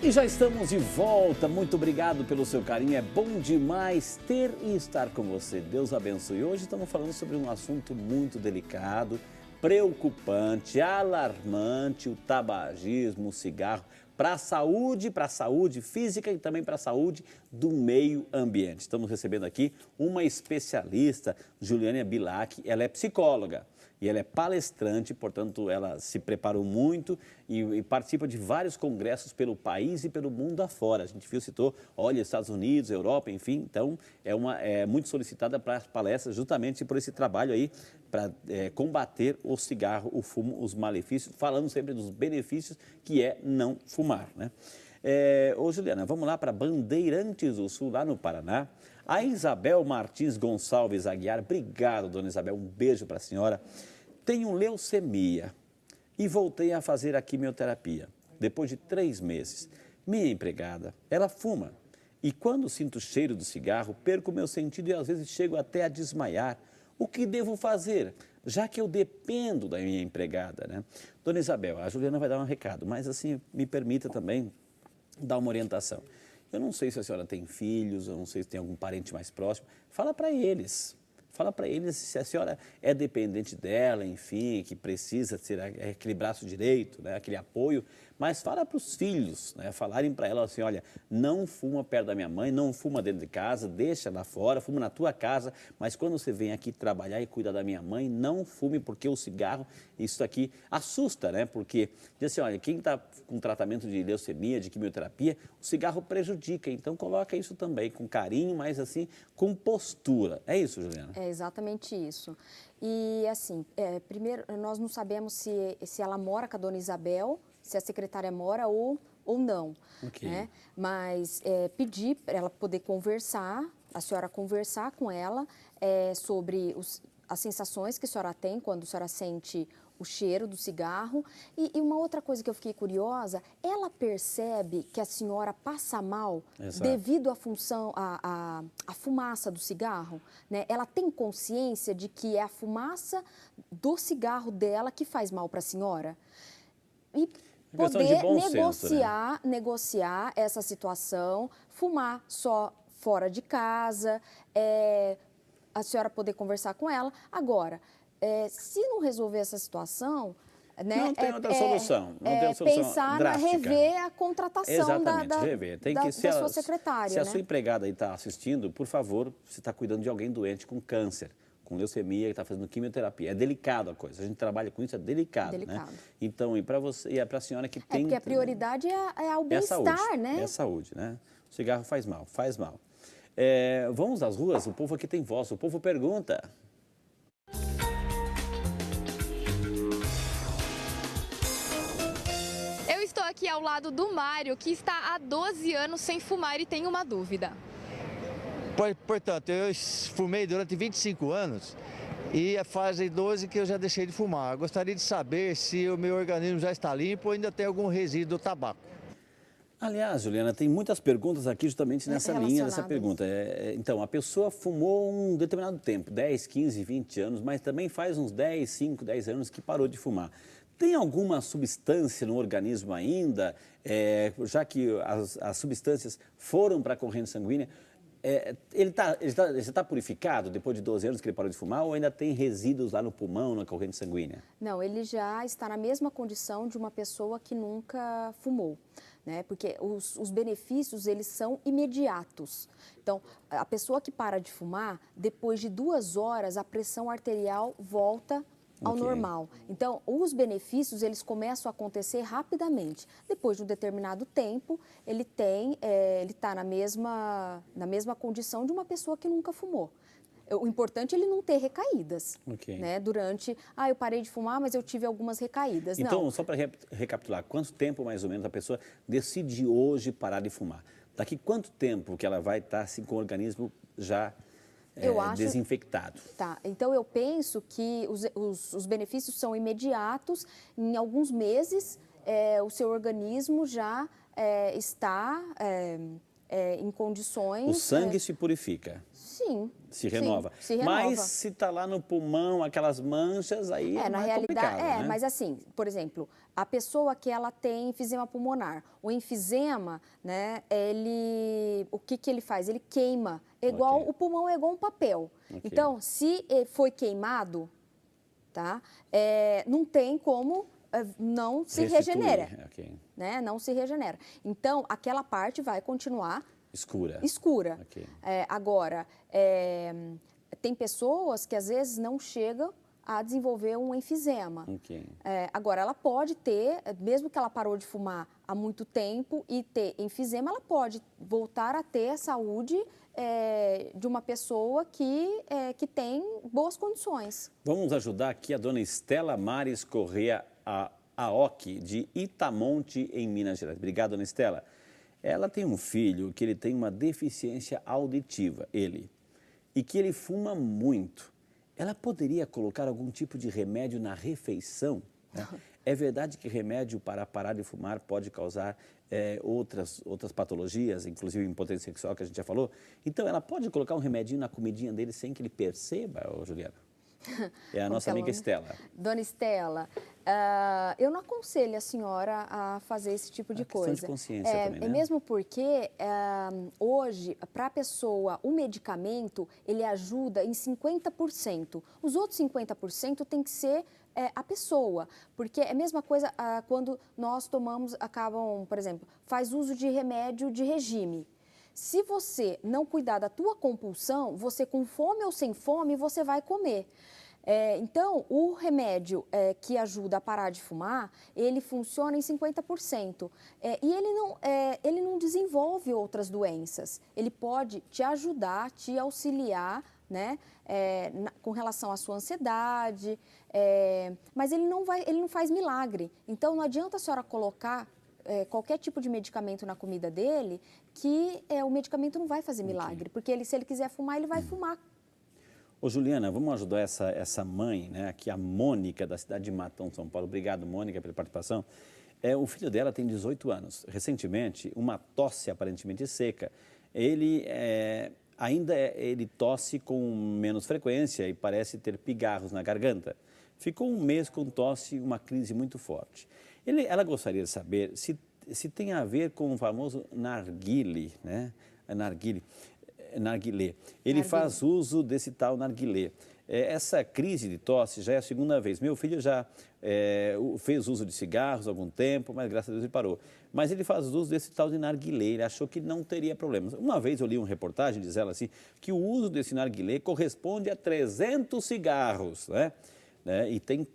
E já estamos de volta, muito obrigado pelo seu carinho, é bom demais ter e estar com você, Deus abençoe. Hoje estamos falando sobre um assunto muito delicado, preocupante, alarmante, o tabagismo, o cigarro, para a saúde física e também para a saúde do meio ambiente. Estamos recebendo aqui uma especialista, Juliana Bilac, ela é psicóloga. E ela é palestrante, portanto, ela se preparou muito e participa de vários congressos pelo país e pelo mundo afora. A gente citou, olha, Estados Unidos, Europa, enfim. Então, é muito solicitada para as palestras justamente por esse trabalho aí, para combater o cigarro, o fumo, os malefícios, falando sempre dos benefícios que é não fumar, né? Ô, Juliana, vamos lá para Bandeirantes do Sul, lá no Paraná. A Isabel Martins Gonçalves Aguiar, obrigado, dona Isabel, um beijo para a senhora. Tenho leucemia e voltei a fazer a quimioterapia. Depois de 3 meses, minha empregada, ela fuma. E quando sinto o cheiro do cigarro, perco meu sentido e às vezes chego até a desmaiar. O que devo fazer? Já que eu dependo da minha empregada, né? Dona Isabel, a Juliana vai dar um recado, mas assim, me permita também dar uma orientação. Eu não sei se a senhora tem filhos, eu não sei se tem algum parente mais próximo. Fala para eles. Fala para eles se a senhora é dependente dela, enfim, que precisa ser aquele braço direito, né, aquele apoio. Mas fala para os filhos, né, falarem para ela assim, olha, não fuma perto da minha mãe, não fuma dentro de casa, deixa lá fora, fuma na tua casa. Mas quando você vem aqui trabalhar e cuidar da minha mãe, não fume, porque o cigarro, isso aqui assusta, né? Porque, diz assim, olha, quem está com tratamento de leucemia, de quimioterapia, o cigarro prejudica. Então, coloca isso também com carinho, mas assim, com postura. É isso, Juliana? É exatamente isso. E assim, primeiro, nós não sabemos se ela mora com a dona Isabel, se a secretária mora ou não. Ok. Né? Mas pedir para ela poder conversar, a senhora conversar com ela sobre as sensações que a senhora tem quando a senhora sente o cheiro do cigarro. E uma outra coisa que eu fiquei curiosa, ela percebe que a senhora passa mal devido à função, à fumaça do cigarro, né? Ela tem consciência de que é a fumaça do cigarro dela que faz mal para a senhora? E poder negociar essa situação, fumar só fora de casa, a senhora poder conversar com ela. Agora, se não resolver essa situação, né, não tem outra solução. Não tem outra solução pensar drástica. Rever a contratação rever. Tem que, da sua secretária. Se a sua empregada está assistindo, por favor, você está cuidando de alguém doente com câncer, com leucemia, que está fazendo quimioterapia. É delicado a coisa. A gente trabalha com isso, é delicado. Né? Então, e para você, e é para a senhora que tem... porque a prioridade é o bem-estar, né? É a saúde, né? O cigarro faz mal, faz mal. Vamos às ruas? O povo aqui tem voz, o povo pergunta. Eu estou aqui ao lado do Mário, que está há 12 anos sem fumar e tem uma dúvida. Portanto, eu fumei durante 25 anos e fazem 12 que eu já deixei de fumar. Eu gostaria de saber se o meu organismo já está limpo ou ainda tem algum resíduo do tabaco. Aliás, Juliana, tem muitas perguntas aqui justamente nessa linha dessa pergunta. Então, a pessoa fumou um determinado tempo, 10, 15, 20 anos, mas também faz uns 10, 5, 10 anos que parou de fumar. Tem alguma substância no organismo ainda, já que as substâncias foram para a corrente sanguínea? Ele está purificado depois de 12 anos que ele parou de fumar ou ainda tem resíduos lá no pulmão, na corrente sanguínea? Não, ele já está na mesma condição de uma pessoa que nunca fumou, né? Porque os benefícios, eles são imediatos. Então, a pessoa que para de fumar, depois de 2 horas, a pressão arterial volta ao normal. Então, os benefícios, eles começam a acontecer rapidamente. Depois de um determinado tempo, ele está na mesma condição de uma pessoa que nunca fumou. O importante é ele não ter recaídas, né? Durante, eu parei de fumar, mas eu tive algumas recaídas. Então, não. só para recapitular, quanto tempo mais ou menos a pessoa decide hoje parar de fumar? Daqui quanto tempo que ela vai estar assim, com o organismo já desinfectado? Tá, então eu penso que os benefícios são imediatos. Em alguns meses, o seu organismo já está em condições... O sangue se purifica. Sim. Se renova. Sim, se renova. Mas se está lá no pulmão, aquelas manchas, aí é na mais realidade, complicado, né? Mas assim, por exemplo, a pessoa que ela tem enfisema pulmonar, o enfisema, né, o que ele faz? Ele queima, o pulmão é igual um papel. Então, se foi queimado, tá, não tem como não se regenera, né, não se regenera. Então, aquela parte vai continuar escura. Agora, tem pessoas que às vezes não chegam a desenvolver um enfisema. Agora, ela pode ter, mesmo que ela parou de fumar há muito tempo e ter enfisema, ela pode voltar a ter a saúde de uma pessoa que tem boas condições. Vamos ajudar aqui a dona Estela Mares Corrêa Aoki, de Itamonte, em Minas Gerais. Obrigado, dona Estela. Ela tem um filho que ele tem uma deficiência auditiva, e que ele fuma muito. Ela poderia colocar algum tipo de remédio na refeição? Né? É verdade que remédio para parar de fumar pode causar outras patologias, inclusive impotência sexual, que a gente já falou. Então, ela pode colocar um remedinho na comidinha dele sem que ele perceba, Juliana? É a nossa amiga Estela. Dona Estela, eu não aconselho a senhora a fazer esse tipo de coisa. Questão de consciência também, né? Mesmo porque hoje, para a pessoa, o medicamento, ele ajuda em 50%. Os outros 50% tem que ser a pessoa, porque é a mesma coisa quando nós por exemplo, faz uso de remédio de regime. Se você não cuidar da tua compulsão, você com fome ou sem fome, você vai comer. Então, o remédio que ajuda a parar de fumar, ele funciona em 50%. E ele não desenvolve outras doenças. Ele pode te ajudar, te auxiliar, né, com relação à sua ansiedade, mas ele não faz milagre. Então, não adianta a senhora colocar qualquer tipo de medicamento na comida dele, que o medicamento não vai fazer milagre, porque se ele quiser fumar, ele vai fumar. Ô Juliana, vamos ajudar essa mãe, né, aqui a Mônica, da cidade de Matão, São Paulo. Obrigado, Mônica, pela participação. O filho dela tem 18 anos. Recentemente, uma tosse aparentemente seca. Ele tosse com menos frequência e parece ter pigarros na garganta. Ficou um mês com tosse e uma crise muito forte. Ela gostaria de saber se tem a ver com o famoso narguilé, né? Narguilé. Ele faz uso desse tal narguilé. Essa crise de tosse já é a segunda vez. Meu filho já fez uso de cigarros há algum tempo, mas graças a Deus ele parou. Mas ele faz uso desse tal de narguilé, ele achou que não teria problemas. Uma vez eu li uma reportagem, diz ela assim, que o uso desse narguilé corresponde a 300 cigarros, né? E tem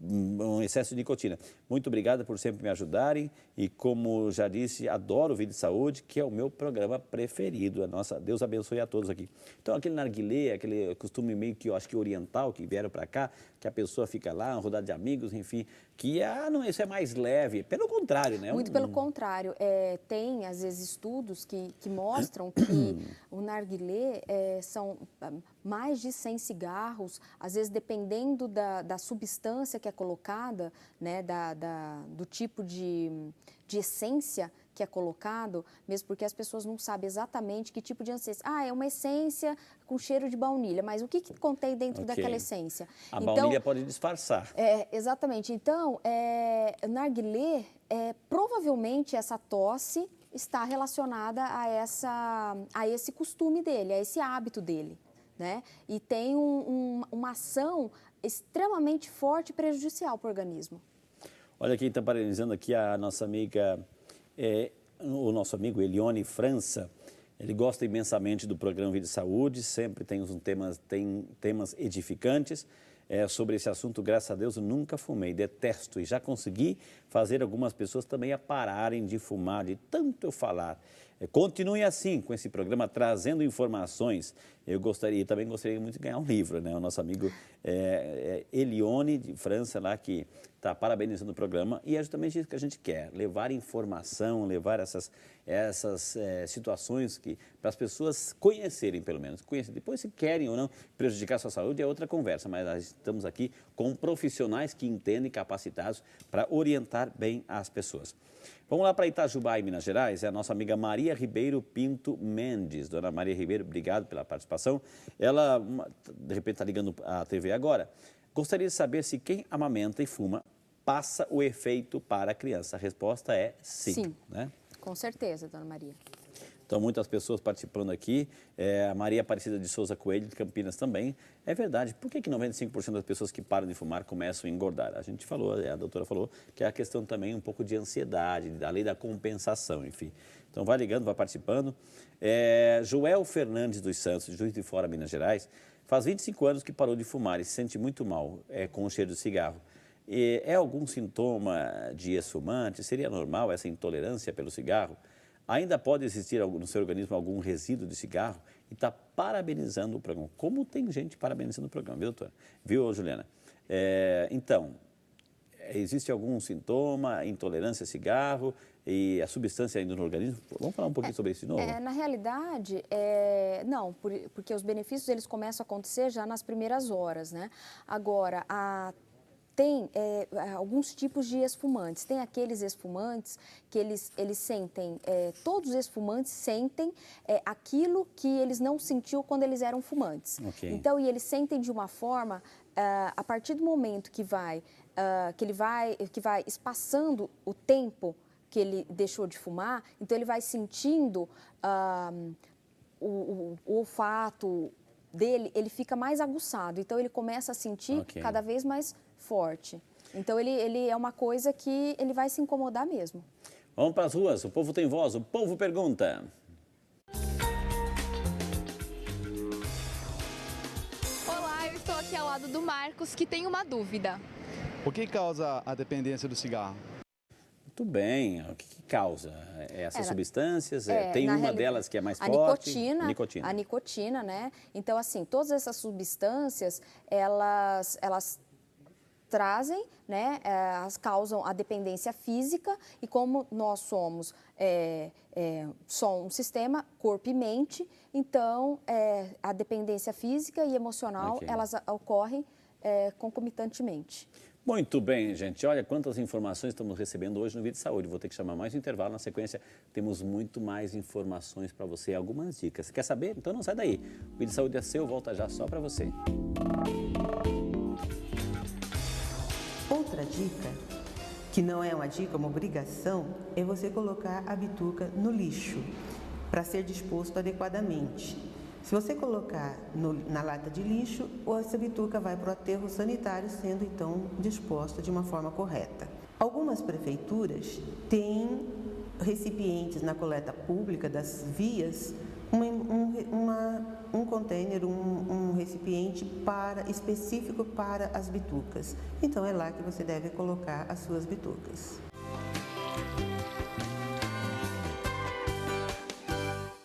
um excesso de nicotina. Muito obrigada por sempre me ajudarem e, como já disse, adoro o Vida e Saúde, que é o meu programa preferido. Deus abençoe a todos aqui. Então, aquele narguilé, aquele costume meio que, eu acho que oriental, que vieram para cá, que a pessoa fica lá, rodada de amigos, enfim, que não, isso é mais leve. Pelo contrário, né? Muito pelo contrário. Tem, às vezes, estudos que mostram que o narguilé são mais de 100 cigarros, às vezes, dependendo da substância que é colocada, né, do tipo de essência que é colocado, mesmo porque as pessoas não sabem exatamente que tipo de essência. É uma essência com cheiro de baunilha, mas o que contém dentro daquela essência? A baunilha pode disfarçar. Exatamente. Então, narguilé, provavelmente essa tosse está relacionada a esse costume dele, a esse hábito dele, né? E tem uma ação extremamente forte e prejudicial para o organismo. Olha quem está parabenizando aqui a nossa amiga, o nosso amigo Elione França. Ele gosta imensamente do programa Vida e Saúde, sempre tem temas edificantes. Sobre esse assunto, graças a Deus, eu nunca fumei, detesto e já consegui fazer algumas pessoas também a pararem de fumar, de tanto eu falar. Continue assim com esse programa, trazendo informações. Também gostaria muito de ganhar um livro, né? O nosso amigo Elione de França, lá, que está parabenizando o programa. E é justamente isso que a gente quer, levar informação, levar essas situações para as pessoas conhecerem, pelo menos. Depois, se querem ou não prejudicar a sua saúde, é outra conversa. Mas nós estamos aqui com profissionais que entendem, capacitados para orientar bem as pessoas. Vamos lá para Itajubá, em Minas Gerais. É a nossa amiga Maria Maria Ribeiro Pinto Mendes. Dona Maria Ribeiro, obrigado pela participação. Ela, de repente, está ligando a TV agora. Gostaria de saber se quem amamenta e fuma passa o efeito para a criança. A resposta é sim. Sim, né? Com certeza, Dona Maria. Então, muitas pessoas participando aqui, a Maria Aparecida de Souza Coelho, de Campinas também. É verdade, por que 95% das pessoas que param de fumar começam a engordar? A gente falou, a doutora falou, que é a questão também um pouco de ansiedade, da lei da compensação, enfim. Então, vai ligando, vai participando. Joel Fernandes dos Santos, de Juiz de Fora, Minas Gerais, faz 25 anos que parou de fumar e se sente muito mal com o cheiro de cigarro. É algum sintoma de ex-fumante? Seria normal essa intolerância pelo cigarro? Ainda pode existir no seu organismo algum resíduo de cigarro? E está parabenizando o programa. Como tem gente parabenizando o programa, viu, doutora? Viu, Juliana? Então, existe algum sintoma, intolerância a cigarro e a substância ainda no organismo? Vamos falar um pouquinho sobre isso de novo? Na realidade, não, porque os benefícios eles começam a acontecer já nas primeiras horas, né? Agora, tem alguns tipos de esfumantes. Tem aqueles esfumantes que eles sentem, todos os esfumantes sentem aquilo que eles não sentiam quando eles eram fumantes. Okay. Então, e eles sentem de uma forma, a partir do momento que vai espaçando o tempo que ele deixou de fumar, então ele vai sentindo o olfato dele, ele fica mais aguçado. Então, ele começa a sentir cada vez mais forte. Então, ele é uma coisa que ele vai se incomodar mesmo. Vamos para as ruas, o povo tem voz, o povo pergunta. Olá, eu estou aqui ao lado do Marcos, que tem uma dúvida. O que causa a dependência do cigarro? Muito bem, o que causa? Essas substâncias? Tem uma delas que é mais forte? Nicotina. A nicotina, né? Então, assim, todas essas substâncias, elas trazem, né? Elas causam a dependência física e como nós somos só um sistema, corpo e mente, então a dependência física e emocional, elas ocorrem concomitantemente. Muito bem, gente. Olha quantas informações estamos recebendo hoje no Vida de Saúde. Vou ter que chamar mais um intervalo. Na sequência, temos muito mais informações para você, algumas dicas. Você quer saber? Então não sai daí. O Vida de Saúde é seu, volta já só para você. Outra dica, que não é uma dica, é uma obrigação, é você colocar a bituca no lixo, para ser disposto adequadamente. Se você colocar na lata de lixo, essa bituca vai para o aterro sanitário, sendo então disposta de uma forma correta. Algumas prefeituras têm recipientes na coleta pública das vias, um container, um recipiente específico para as bitucas. Então é lá que você deve colocar as suas bitucas.